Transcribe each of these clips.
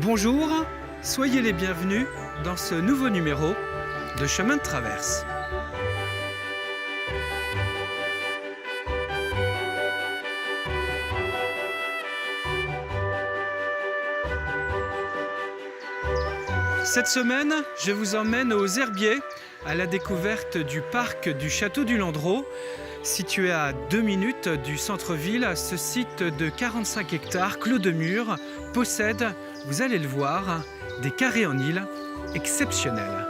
Bonjour, soyez les bienvenus dans ce nouveau numéro de Chemin de Traverse. Cette semaine, je vous emmène aux Herbiers, à la découverte du parc du Château du Landreau. Situé à 2 minutes du centre-ville, ce site de 45 hectares clos de murs possède, vous allez le voir, des carrés en île exceptionnels.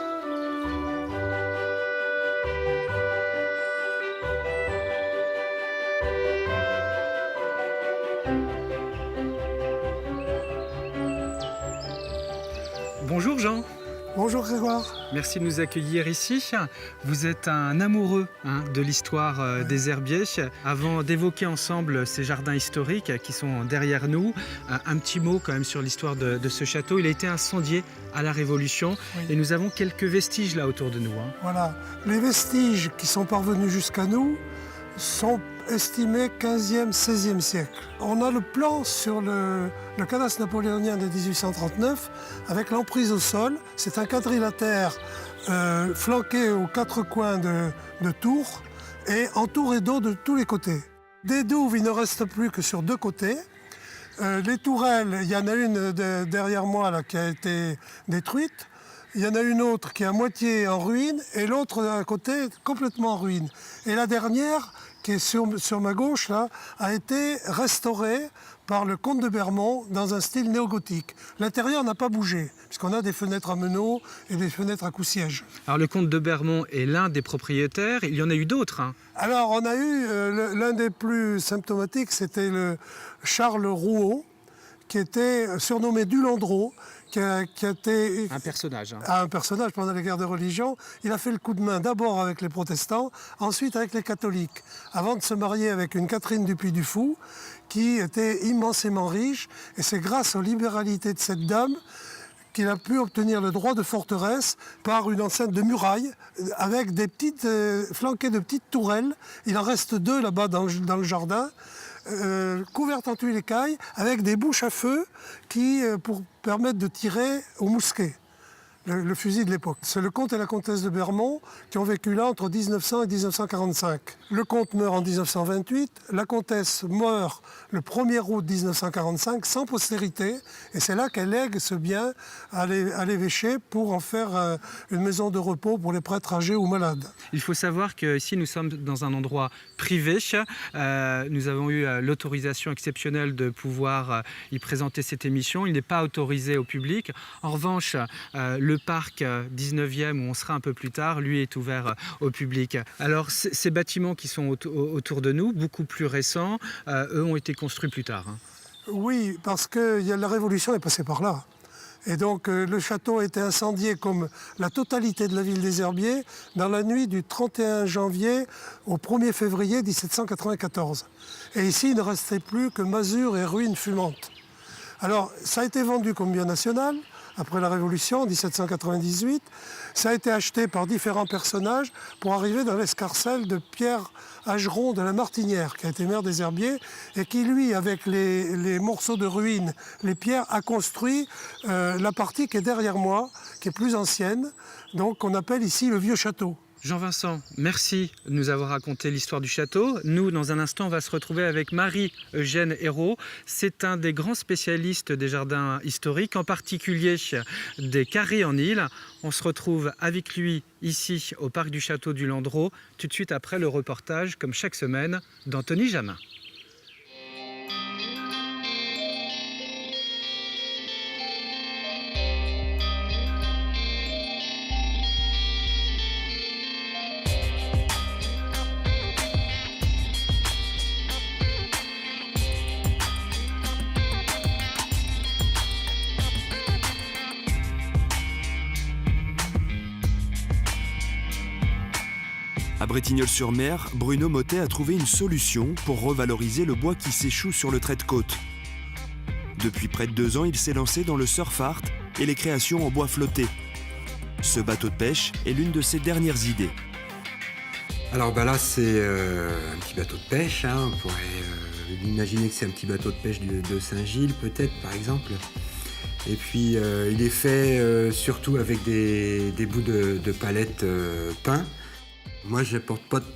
Bonjour Jean. Bonjour Grégoire. Merci de nous accueillir ici. Vous êtes un amoureux de l'histoire des Herbiers. Avant d'évoquer ensemble ces jardins historiques qui sont derrière nous, un petit mot quand même sur l'histoire de ce château. Il a été incendié à la Révolution et nous avons quelques vestiges là autour de nous. Voilà, les vestiges qui sont parvenus jusqu'à nous sont estimés 15e, 16e siècle. On a le plan sur le cadastre napoléonien de 1839 avec l'emprise au sol. C'est un quadrilatère flanqué aux 4 coins de tours et entouré d'eau de tous les côtés. Des douves, il ne reste plus que sur 2 côtés. Les tourelles, il y en a une derrière moi là, qui a été détruite. Il y en a une autre qui est à moitié en ruine et l'autre à côté complètement en ruine. Et la dernière, qui est sur ma gauche, là, a été restaurée par le comte de Bermond dans un style néo-gothique. L'intérieur n'a pas bougé, puisqu'on a des fenêtres à meneaux et des fenêtres à coups-sièges. Alors le comte de Bermond est l'un des propriétaires, il y en a eu d'autres. Alors on a eu, l'un des plus symptomatiques, c'était le Charles Rouault, qui était surnommé du Landreau, qui a été un personnage. Un personnage pendant les guerres de religion. Il a fait le coup de main d'abord avec les protestants, ensuite avec les catholiques, avant de se marier avec une Catherine du Puy-du-Fou, qui était immensément riche. Et c'est grâce aux libéralités de cette dame qu'il a pu obtenir le droit de forteresse par une enceinte de muraille avec des petites, flanquées de petites tourelles. Il en reste 2 là-bas dans le jardin. Couvertes en tuiles écailles avec des bouches à feu pour permettre de tirer au mousquet, le fusil de l'époque. C'est le comte et la comtesse de Bermond qui ont vécu là entre 1900 et 1945. Le comte meurt en 1928, la comtesse meurt le 1er août 1945 sans postérité et c'est là qu'elle lègue ce bien à l'évêché pour en faire une maison de repos pour les prêtres âgés ou malades. Il faut savoir qu'ici nous sommes dans un endroit privé. Nous avons eu l'autorisation exceptionnelle de pouvoir y présenter cette émission. Il n'est pas autorisé au public. En revanche, le parc 19e, où on sera un peu plus tard, lui est ouvert au public. Alors ces bâtiments qui sont autour de nous, beaucoup plus récents, eux ont été construits plus tard. Oui, parce que la Révolution est passée par là. Et donc le château a été incendié comme la totalité de la ville des Herbiers dans la nuit du 31 janvier au 1er février 1794. Et ici, il ne restait plus que masures et ruines fumantes. Alors, ça a été vendu comme bien national après la Révolution en 1798. Ça a été acheté par différents personnages pour arriver dans l'escarcelle de Pierre Hageron de la Martinière, qui a été maire des Herbiers, et qui, lui, avec les morceaux de ruines, les pierres, a construit la partie qui est derrière moi, qui est plus ancienne, donc qu'on appelle ici le Vieux Château. Jean-Vincent, merci de nous avoir raconté l'histoire du château. Nous, dans un instant, on va se retrouver avec Marie-Eugène Hérault. C'est un des grands spécialistes des jardins historiques, en particulier des carrés en île. On se retrouve avec lui ici, au parc du Château du Landreau, tout de suite après le reportage, comme chaque semaine, d'Anthony Jamin. À Bretignolles-sur-Mer, Bruno Mottet a trouvé une solution pour revaloriser le bois qui s'échoue sur le trait de côte. Depuis près de 2 ans, il s'est lancé dans le surf art et les créations en bois flotté. Ce bateau de pêche est l'une de ses dernières idées. Alors là, c'est un petit bateau de pêche. On pourrait imaginer que c'est un petit bateau de pêche de Saint-Gilles, peut-être, par exemple. Et puis il est fait surtout avec des bouts de palette peints. Moi je porte pas de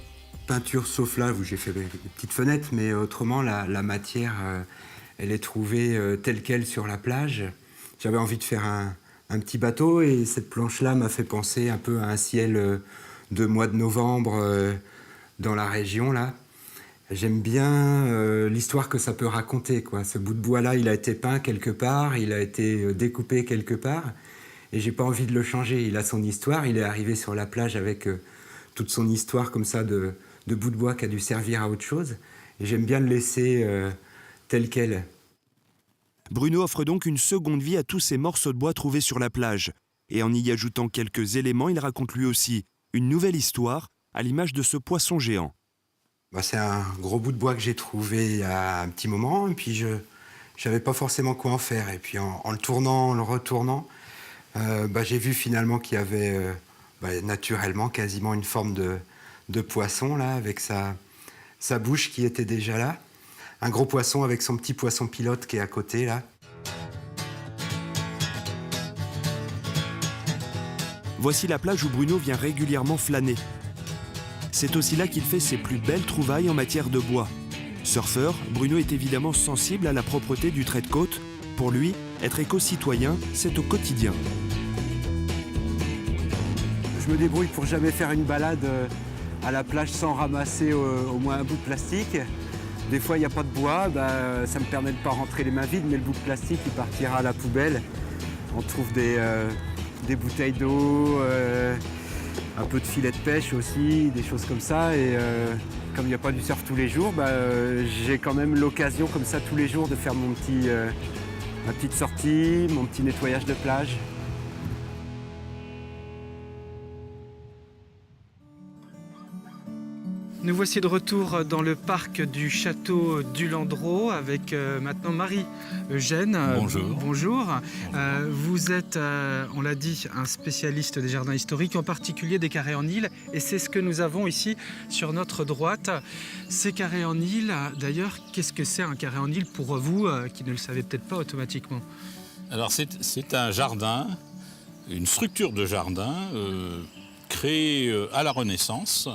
peinture sauf là où j'ai fait des petites fenêtres, mais autrement la matière elle est trouvée telle quelle sur la plage. J'avais envie de faire un petit bateau et cette planche-là m'a fait penser un peu à un ciel de mois de novembre dans la région là. J'aime bien l'histoire que ça peut raconter, quoi. Ce bout de bois-là, il a été peint quelque part, il a été découpé quelque part, et j'ai pas envie de le changer. Il a son histoire, il est arrivé sur la plage avec toute son histoire comme ça de bout de bois qui a dû servir à autre chose, et j'aime bien le laisser tel quel. Bruno offre donc une seconde vie à tous ces morceaux de bois trouvés sur la plage. Et en y ajoutant quelques éléments, il raconte lui aussi une nouvelle histoire, à l'image de ce poisson géant. C'est un gros bout de bois que j'ai trouvé il y a un petit moment, et puis je savais pas forcément quoi en faire. Et puis en le tournant, en le retournant, j'ai vu finalement qu'il y avait naturellement quasiment une forme de poisson, là, avec sa bouche qui était déjà là. Un gros poisson avec son petit poisson pilote qui est à côté, là. Voici la plage où Bruno vient régulièrement flâner. C'est aussi là qu'il fait ses plus belles trouvailles en matière de bois. Surfeur, Bruno est évidemment sensible à la propreté du trait de côte. Pour lui, être éco-citoyen, c'est au quotidien. Je me débrouille pour jamais faire une balade à la plage sans ramasser au moins un bout de plastique. Des fois, il n'y a pas de bois, ça me permet de ne pas rentrer les mains vides, mais le bout de plastique, il partira à la poubelle. On trouve des bouteilles d'eau, un peu de filet de pêche aussi, des choses comme ça. Et comme il n'y a pas du surf tous les jours, j'ai quand même l'occasion comme ça tous les jours de faire ma petite sortie, mon petit nettoyage de plage. Nous voici de retour dans le parc du château du Landreau avec maintenant Marie-Eugène. Bonjour. Bonjour. Vous êtes, on l'a dit, un spécialiste des jardins historiques, en particulier des carrés en île. Et c'est ce que nous avons ici sur notre droite. Ces carrés en île, d'ailleurs, qu'est-ce que c'est un carré en île pour vous qui ne le savez peut-être pas automatiquement? Alors c'est un jardin, une structure de jardin créée à la Renaissance.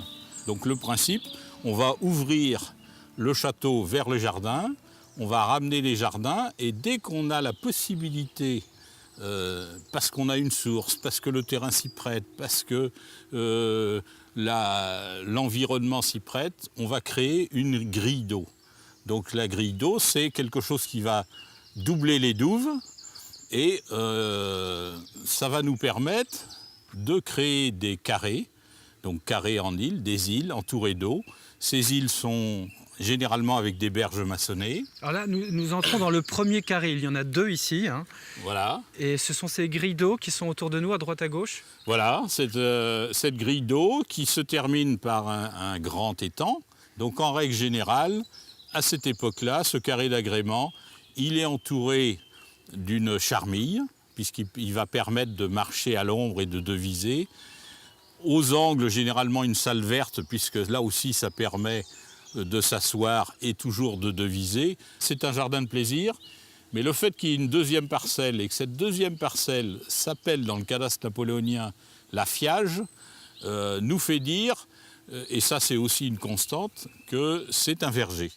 Donc le principe, on va ouvrir le château vers le jardin, on va ramener les jardins et dès qu'on a la possibilité, parce qu'on a une source, parce que le terrain s'y prête, parce que l'environnement s'y prête, on va créer une grille d'eau. Donc la grille d'eau, c'est quelque chose qui va doubler les douves et ça va nous permettre de créer des carrés. Donc carrés en île, des îles entourées d'eau. Ces îles sont généralement avec des berges maçonnées. Alors là, nous entrons dans le premier carré. Il y en a deux ici. Voilà. Et ce sont ces grilles d'eau qui sont autour de nous, à droite à gauche. Voilà, cette grille d'eau qui se termine par un grand étang. Donc en règle générale, à cette époque-là, ce carré d'agrément, il est entouré d'une charmille, puisqu'il va permettre de marcher à l'ombre et de deviser. Aux angles, généralement une salle verte, puisque là aussi ça permet de s'asseoir et toujours de deviser. C'est un jardin de plaisir, mais le fait qu'il y ait une deuxième parcelle et que cette deuxième parcelle s'appelle dans le cadastre napoléonien la Fiage, nous fait dire, et ça c'est aussi une constante, que c'est un verger.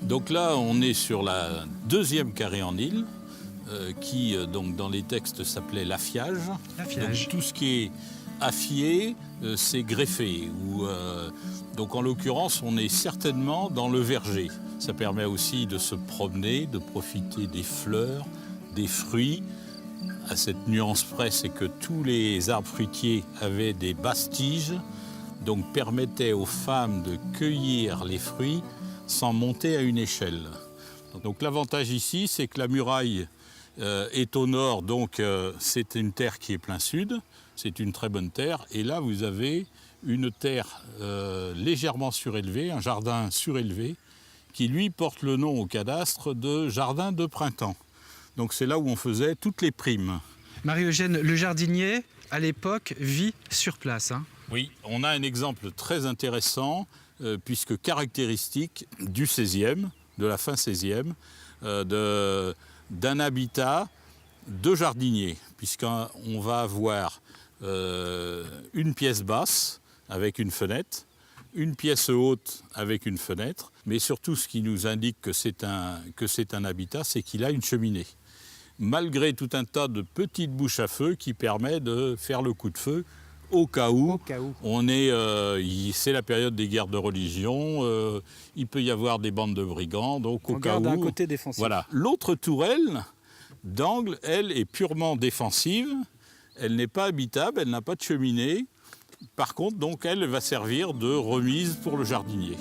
Donc là, on est sur la deuxième carré en île, qui donc dans les textes s'appelait la Fiage. La Fiage. Donc, tout ce qui est affié, c'est greffé. Donc en l'occurrence, on est certainement dans le verger. Ça permet aussi de se promener, de profiter des fleurs, des fruits. À cette nuance près, c'est que tous les arbres fruitiers avaient des basses tiges, donc permettaient aux femmes de cueillir les fruits sans monter à une échelle. Donc l'avantage ici, c'est que la muraille est au nord, donc c'est une terre qui est plein sud, c'est une très bonne terre. Et là, vous avez une terre légèrement surélevée, un jardin surélevé, qui lui porte le nom au cadastre de jardin de printemps. Donc c'est là où on faisait toutes les primes. Marie-Eugène, le jardinier, à l'époque, vit sur place. Oui, on a un exemple très intéressant puisque caractéristique du 16e, de la fin 16e, d'un habitat de jardinier, puisqu'on va avoir une pièce basse avec une fenêtre, une pièce haute avec une fenêtre, mais surtout ce qui nous indique que c'est un habitat, c'est qu'il a une cheminée. Malgré tout un tas de petites bouches à feu qui permettent de faire le coup de feu au cas où. C'est la période des guerres de religion, il peut y avoir des bandes de brigands, donc au cas où. Un côté défensif. Voilà. L'autre tourelle d'angle, elle, est purement défensive, elle n'est pas habitable, elle n'a pas de cheminée. Par contre, donc, elle va servir de remise pour le jardinier.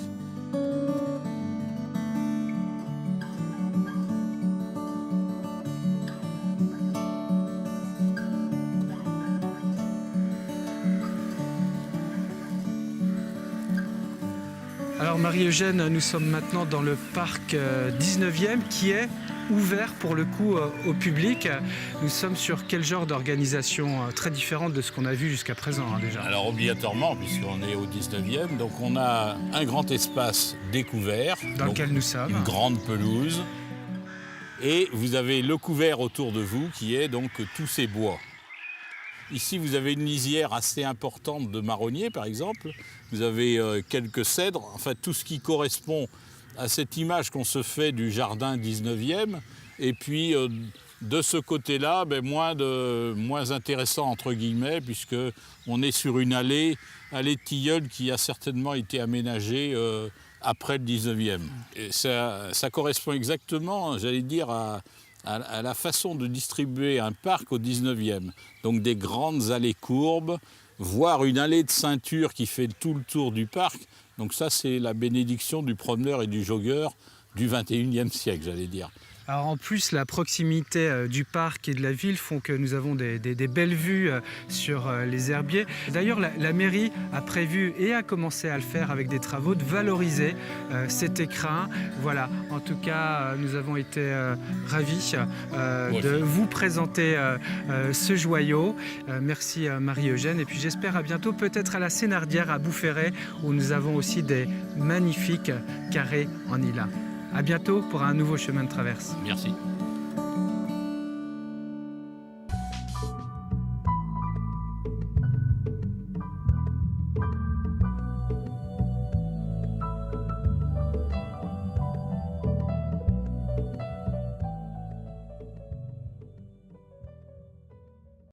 Alors Marie-Eugène, nous sommes maintenant dans le parc 19e qui est ouvert pour le coup au public. Nous sommes sur quel genre d'organisation très différente de ce qu'on a vu jusqu'à présent déjà? Alors obligatoirement, puisqu'on est au 19e, donc on a un grand espace découvert. Dans lequel nous sommes. Une grande pelouse. Et vous avez le couvert autour de vous qui est donc tous ces bois. Ici, vous avez une lisière assez importante de marronniers, par exemple. Vous avez quelques cèdres, enfin tout ce qui correspond à cette image qu'on se fait du jardin 19e. Et puis, de ce côté-là, moins intéressant, entre guillemets, puisqu'on est sur une allée de tilleuls qui a certainement été aménagée après le 19e. Et ça correspond exactement, j'allais dire, à la façon de distribuer un parc au 19e. Donc des grandes allées courbes, voire une allée de ceinture qui fait tout le tour du parc. Donc ça, c'est la bénédiction du promeneur et du jogueur du 21e siècle, j'allais dire. Alors en plus, la proximité du parc et de la ville font que nous avons des belles vues sur les herbiers. D'ailleurs, la mairie a prévu et a commencé à le faire avec des travaux de valoriser cet écrin. Voilà, en tout cas, nous avons été ravis de vous présenter ce joyau. Merci Marie-Eugène. Et puis j'espère à bientôt, peut-être à la Sénardière à Boufféret, où nous avons aussi des magnifiques carrés en lilas. À bientôt pour un nouveau chemin de traverse. Merci.